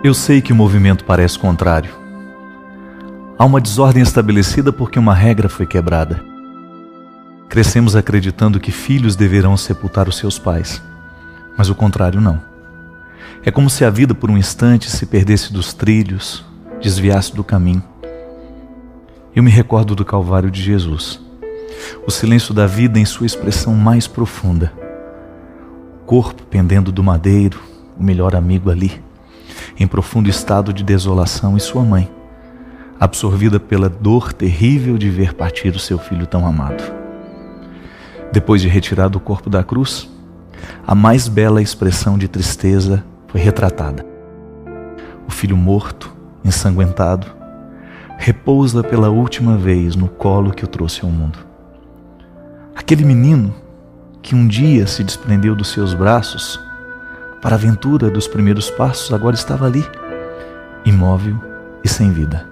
Eu sei que o movimento parece contrário. Há uma desordem estabelecida porque uma regra foi quebrada. Crescemos acreditando que filhos deverão sepultar os seus pais, mas o contrário não. É como se a vida por um instante se perdesse dos trilhos, desviasse do caminho. Eu me recordo do Calvário de Jesus, o silêncio da vida em sua expressão mais profunda. O corpo pendendo do madeiro, o melhor amigo ali, em profundo estado de desolação, e sua mãe, absorvida pela dor terrível de ver partir o seu filho tão amado. Depois de retirado o corpo da cruz, a mais bela expressão de tristeza foi retratada. O filho morto, ensanguentado, repousa pela última vez no colo que o trouxe ao mundo. Aquele menino que um dia se desprendeu dos seus braços para a aventura dos primeiros passos, agora estava ali, imóvel e sem vida.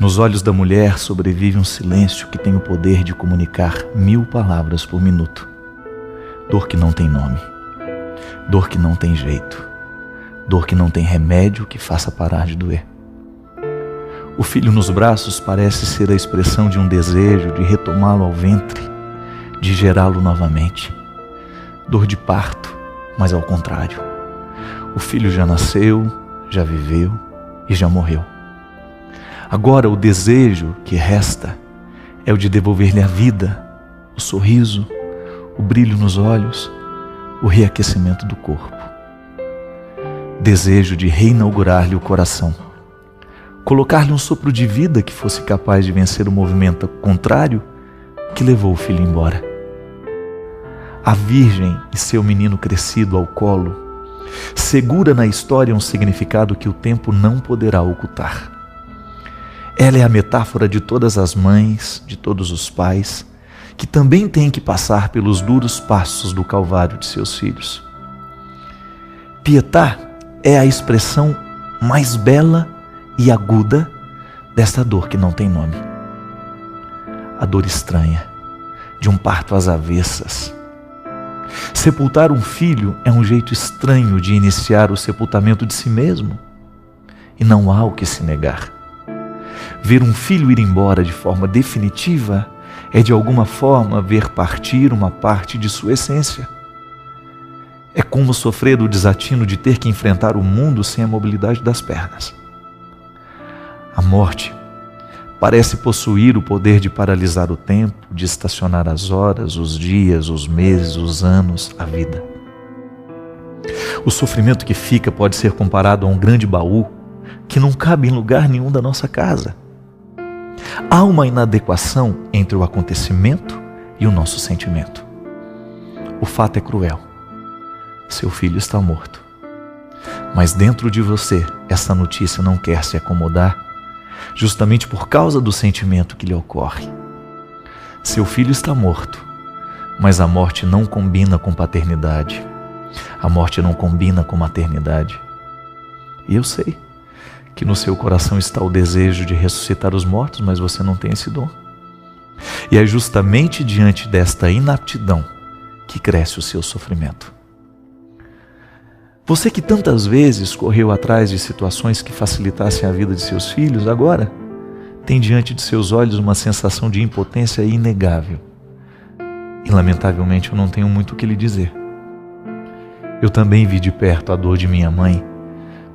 Nos olhos da mulher sobrevive um silêncio que tem o poder de comunicar 1000 palavras por minuto. Dor que não tem nome, dor que não tem jeito, dor que não tem remédio que faça parar de doer. O filho nos braços parece ser a expressão de um desejo de retomá-lo ao ventre, de gerá-lo novamente. Dor de parto, mas ao contrário. O filho já nasceu, já viveu e já morreu. Agora o desejo que resta é o de devolver-lhe a vida, o sorriso, o brilho nos olhos, o reaquecimento do corpo. Desejo de reinaugurar-lhe o coração, colocar-lhe um sopro de vida que fosse capaz de vencer o movimento contrário que levou o filho embora. A Virgem e seu menino crescido ao colo segura na história um significado que o tempo não poderá ocultar. Ela é a metáfora de todas as mães, de todos os pais, que também têm que passar pelos duros passos do Calvário de seus filhos. Pietà é a expressão mais bela e aguda desta dor que não tem nome. A dor estranha, de um parto às avessas. Sepultar um filho é um jeito estranho de iniciar o sepultamento de si mesmo, e não há o que se negar. Ver um filho ir embora de forma definitiva é de alguma forma ver partir uma parte de sua essência. É como sofrer o desatino de ter que enfrentar o mundo sem a mobilidade das pernas. A morte parece possuir o poder de paralisar o tempo, de estacionar as horas, os dias, os meses, os anos, a vida. O sofrimento que fica pode ser comparado a um grande baú que não cabe em lugar nenhum da nossa casa. Há uma inadequação entre o acontecimento e o nosso sentimento. O fato é cruel. Seu filho está morto. Mas dentro de você, essa notícia não quer se acomodar, justamente por causa do sentimento que lhe ocorre. Seu filho está morto, mas a morte não combina com paternidade. A morte não combina com maternidade. E eu sei que no seu coração está o desejo de ressuscitar os mortos, mas você não tem esse dom. E é justamente diante desta inaptidão que cresce o seu sofrimento. Você que tantas vezes correu atrás de situações que facilitassem a vida de seus filhos, agora tem diante de seus olhos uma sensação de impotência inegável. E lamentavelmente eu não tenho muito o que lhe dizer. Eu também vi de perto a dor de minha mãe,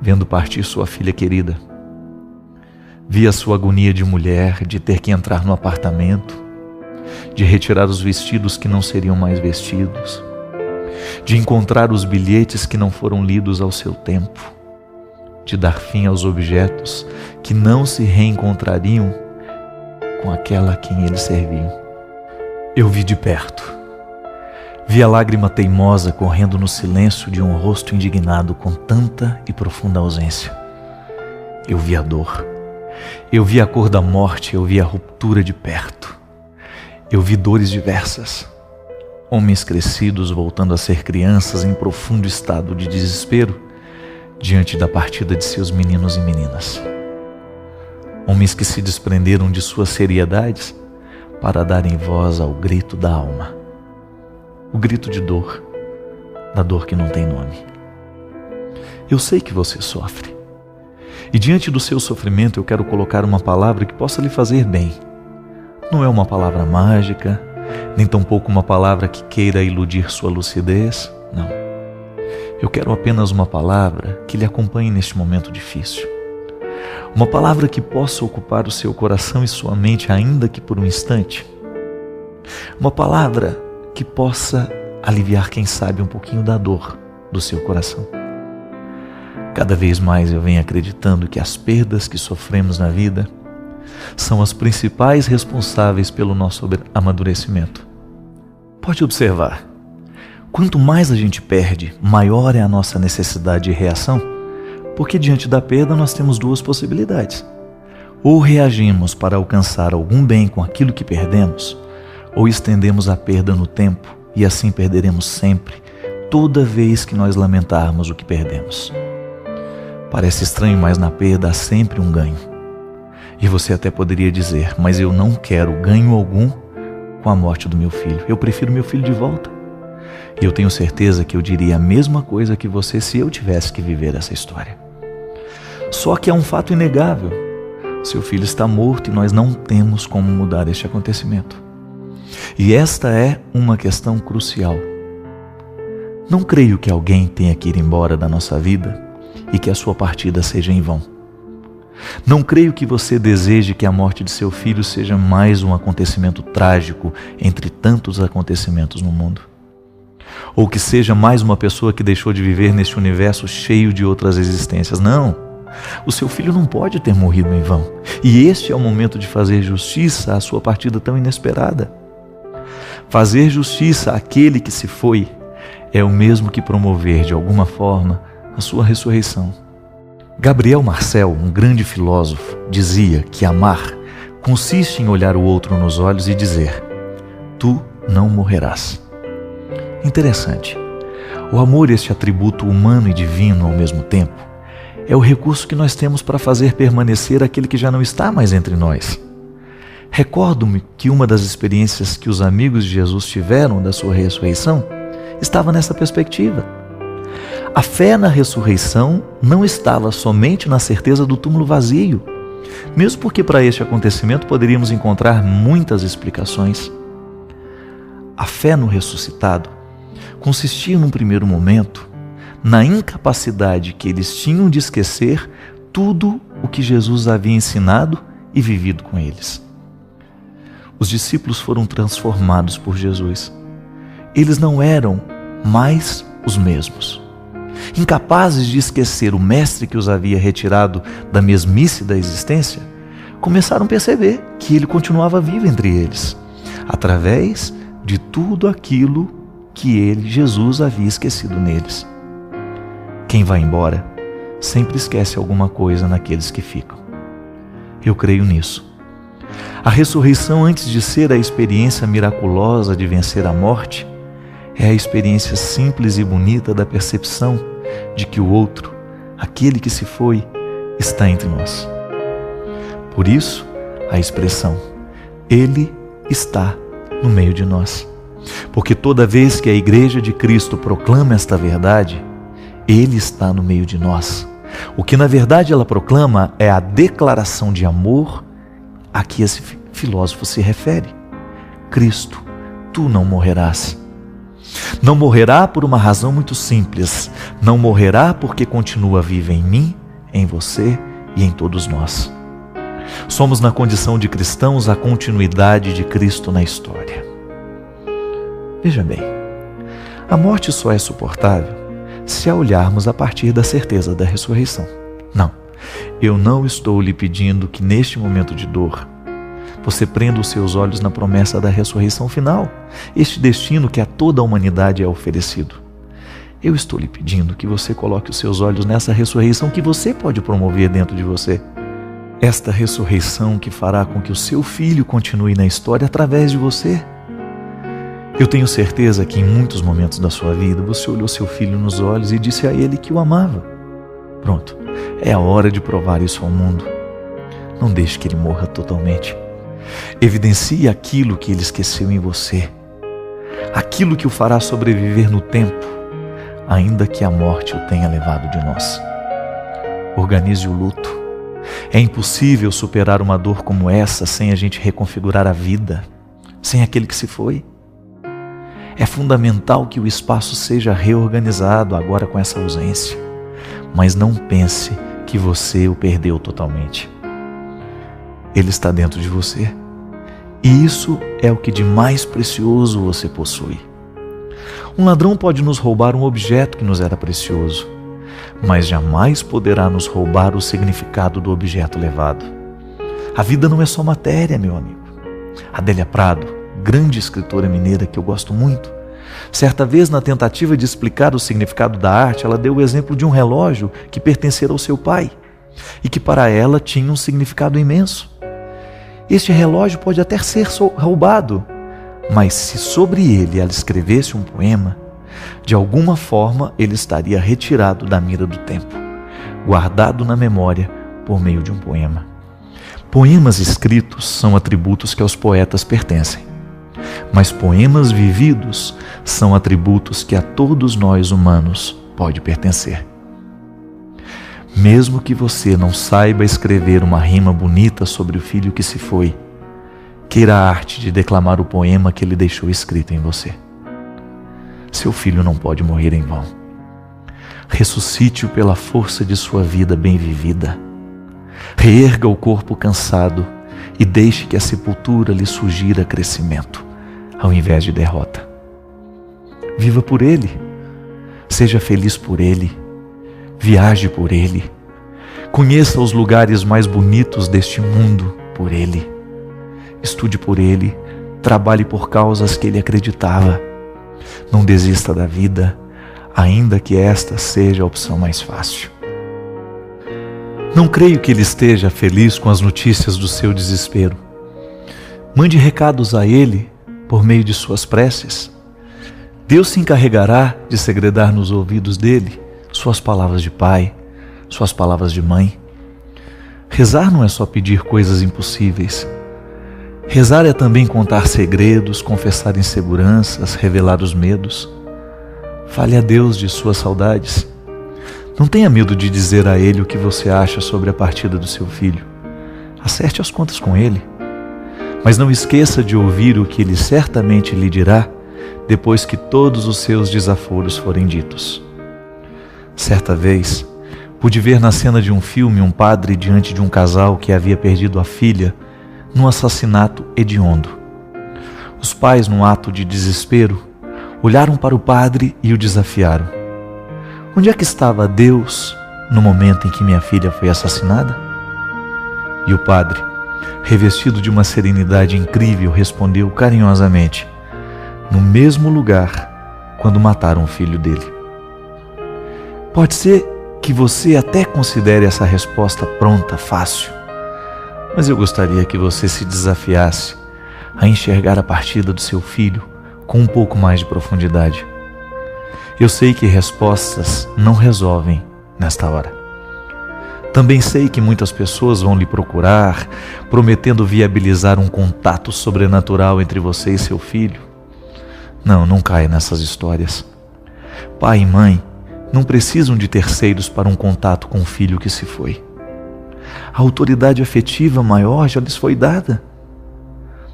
vendo partir sua filha querida. Vi a sua agonia de mulher, de ter que entrar no apartamento, de retirar os vestidos que não seriam mais vestidos, de encontrar os bilhetes que não foram lidos ao seu tempo, de dar fim aos objetos que não se reencontrariam com aquela a quem eles serviam. Eu vi de perto. Vi a lágrima teimosa correndo no silêncio de um rosto indignado com tanta e profunda ausência. Eu vi a dor. Eu vi a cor da morte, eu vi a ruptura de perto. Eu vi dores diversas. Homens crescidos voltando a ser crianças em profundo estado de desespero diante da partida de seus meninos e meninas. Homens que se desprenderam de suas seriedades para darem voz ao grito da alma. O grito de dor, da dor que não tem nome. Eu sei que você sofre. E diante do seu sofrimento eu quero colocar uma palavra que possa lhe fazer bem. Não é uma palavra mágica, nem tampouco uma palavra que queira iludir sua lucidez. Não. Eu quero apenas uma palavra que lhe acompanhe neste momento difícil. Uma palavra que possa ocupar o seu coração e sua mente, ainda que por um instante. Uma palavra que possa aliviar, quem sabe, um pouquinho da dor do seu coração. Cada vez mais eu venho acreditando que as perdas que sofremos na vida são as principais responsáveis pelo nosso amadurecimento. Pode observar, quanto mais a gente perde, maior é a nossa necessidade de reação, porque diante da perda nós temos duas possibilidades. Ou reagimos para alcançar algum bem com aquilo que perdemos, ou estendemos a perda no tempo e assim perderemos sempre, toda vez que nós lamentarmos o que perdemos. Parece estranho, mas na perda há sempre um ganho. E você até poderia dizer, mas eu não quero ganho algum com a morte do meu filho. Eu prefiro meu filho de volta. E eu tenho certeza que eu diria a mesma coisa que você se eu tivesse que viver essa história. Só que é um fato inegável. Seu filho está morto e nós não temos como mudar este acontecimento. E esta é uma questão crucial. Não creio que alguém tenha que ir embora da nossa vida e que a sua partida seja em vão. Não creio que você deseje que a morte de seu filho seja mais um acontecimento trágico entre tantos acontecimentos no mundo. Ou que seja mais uma pessoa que deixou de viver neste universo cheio de outras existências. Não, o seu filho não pode ter morrido em vão. E este é o momento de fazer justiça à sua partida tão inesperada. Fazer justiça àquele que se foi é o mesmo que promover, de alguma forma, a sua ressurreição. Gabriel Marcel, um grande filósofo, dizia que amar consiste em olhar o outro nos olhos e dizer: tu não morrerás. Interessante. O amor, este atributo humano e divino ao mesmo tempo, é o recurso que nós temos para fazer permanecer aquele que já não está mais entre nós. Recordo-me que uma das experiências que os amigos de Jesus tiveram da sua ressurreição estava nessa perspectiva. A fé na ressurreição não estava somente na certeza do túmulo vazio, mesmo porque para este acontecimento poderíamos encontrar muitas explicações. A fé no ressuscitado consistia, num primeiro momento, na incapacidade que eles tinham de esquecer tudo o que Jesus havia ensinado e vivido com eles. Os discípulos foram transformados por Jesus. Eles não eram mais os mesmos. Incapazes de esquecer o mestre que os havia retirado da mesmice da existência, começaram a perceber que ele continuava vivo entre eles, através de tudo aquilo que ele, Jesus, havia esquecido neles. Quem vai embora sempre esquece alguma coisa naqueles que ficam. Eu creio nisso. A ressurreição, antes de ser a experiência miraculosa de vencer a morte, é a experiência simples e bonita da percepção de que o outro, aquele que se foi, está entre nós. Por isso, a expressão, Ele está no meio de nós. Porque toda vez que a Igreja de Cristo proclama esta verdade, Ele está no meio de nós. O que na verdade ela proclama é a declaração de amor a que esse filósofo se refere. Cristo, tu não morrerás. Não morrerá por uma razão muito simples. Não morrerá porque continua vivo em mim, em você e em todos nós. Somos, na condição de cristãos, a continuidade de Cristo na história. Veja bem, a morte só é suportável se a olharmos a partir da certeza da ressurreição. Não, eu não estou lhe pedindo que neste momento de dor você prenda os seus olhos na promessa da ressurreição final, este destino que a toda a humanidade é oferecido. Eu estou lhe pedindo que você coloque os seus olhos nessa ressurreição que você pode promover dentro de você. Esta ressurreição que fará com que o seu filho continue na história através de você. Eu tenho certeza que em muitos momentos da sua vida você olhou seu filho nos olhos e disse a ele que o amava. Pronto, é a hora de provar isso ao mundo. Não deixe que ele morra totalmente. Evidencie aquilo que ele esqueceu em você, aquilo que o fará sobreviver no tempo, ainda que a morte o tenha levado de nós. Organize o luto. É impossível superar uma dor como essa sem a gente reconfigurar a vida, sem aquele que se foi. É fundamental que o espaço seja reorganizado agora com essa ausência, mas não pense que você o perdeu totalmente. Ele está dentro de você, e isso é o que de mais precioso você possui. Um ladrão pode nos roubar um objeto que nos era precioso, mas jamais poderá nos roubar o significado do objeto levado. A vida não é só matéria, meu amigo. Adélia Prado, grande escritora mineira que eu gosto muito, certa vez, na tentativa de explicar o significado da arte, ela deu o exemplo de um relógio que pertencera ao seu pai e que para ela tinha um significado imenso. Este relógio pode até ser roubado, mas se sobre ele ela escrevesse um poema, de alguma forma ele estaria retirado da mira do tempo, guardado na memória por meio de um poema. Poemas escritos são atributos que aos poetas pertencem, mas poemas vividos são atributos que a todos nós humanos pode pertencer. Mesmo que você não saiba escrever uma rima bonita sobre o filho que se foi, queira a arte de declamar o poema que ele deixou escrito em você. Seu filho não pode morrer em vão. Ressuscite-o pela força de sua vida bem vivida. Reerga o corpo cansado e deixe que a sepultura lhe sugira crescimento, ao invés de derrota. Viva por ele. Seja feliz por ele. Viaje por ele. Conheça os lugares mais bonitos deste mundo por ele. Estude por ele. Trabalhe por causas que ele acreditava. Não desista da vida, ainda que esta seja a opção mais fácil. Não creio que ele esteja feliz com as notícias do seu desespero. Mande recados a ele por meio de suas preces. Deus se encarregará de segredar nos ouvidos dele suas palavras de pai, suas palavras de mãe. Rezar não é só pedir coisas impossíveis. Rezar é também contar segredos, confessar inseguranças, revelar os medos. Fale a Deus de suas saudades. Não tenha medo de dizer a Ele o que você acha sobre a partida do seu filho. Acerte as contas com Ele. Mas não esqueça de ouvir o que Ele certamente lhe dirá depois que todos os seus desaforos forem ditos. Certa vez, pude ver na cena de um filme um padre diante de um casal que havia perdido a filha num assassinato hediondo. Os pais, num ato de desespero, olharam para o padre e o desafiaram. Onde é que estava Deus no momento em que minha filha foi assassinada? E o padre, revestido de uma serenidade incrível, respondeu carinhosamente: no mesmo lugar quando mataram o filho dele. Pode ser que você até considere essa resposta pronta, fácil, mas eu gostaria que você se desafiasse a enxergar a partida do seu filho com um pouco mais de profundidade. Eu sei que respostas não resolvem nesta hora. Também sei que muitas pessoas vão lhe procurar, prometendo viabilizar um contato sobrenatural entre você e seu filho. Não caia nessas histórias. Pai e mãe não precisam de terceiros para um contato com o filho que se foi. A autoridade afetiva maior já lhes foi dada.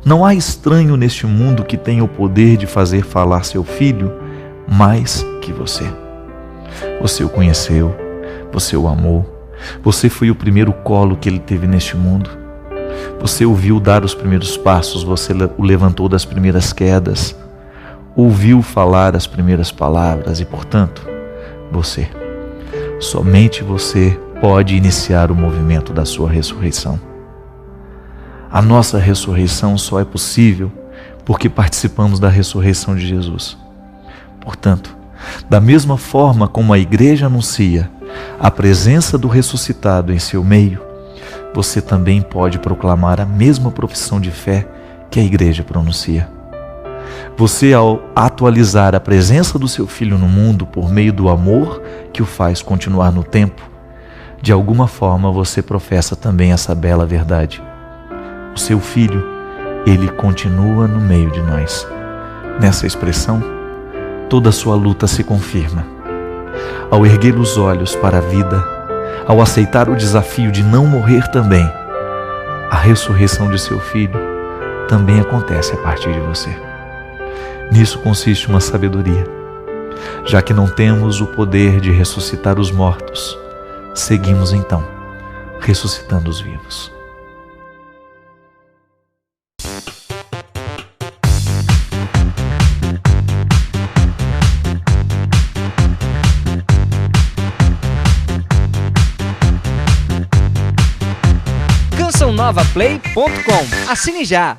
Não há estranho neste mundo que tenha o poder de fazer falar seu filho mais que você. Você o conheceu, você o amou, você foi o primeiro colo que ele teve neste mundo. Você o viu dar os primeiros passos, você o levantou das primeiras quedas, ouviu falar as primeiras palavras e, portanto, você, somente você pode iniciar o movimento da sua ressurreição. A nossa ressurreição só é possível porque participamos da ressurreição de Jesus. Portanto, da mesma forma como a igreja anuncia a presença do ressuscitado em seu meio, você também pode proclamar a mesma profissão de fé que a igreja pronuncia. Você, ao atualizar a presença do seu filho no mundo por meio do amor que o faz continuar no tempo, de alguma forma você professa também essa bela verdade. O seu filho, ele continua no meio de nós. Nessa expressão, toda a sua luta se confirma. Ao erguer os olhos para a vida, ao aceitar o desafio de não morrer também, a ressurreição de seu filho também acontece a partir de você. Nisso consiste uma sabedoria. Já que não temos o poder de ressuscitar os mortos, seguimos então ressuscitando os vivos. CançãoNovaPlay.com. Assine já!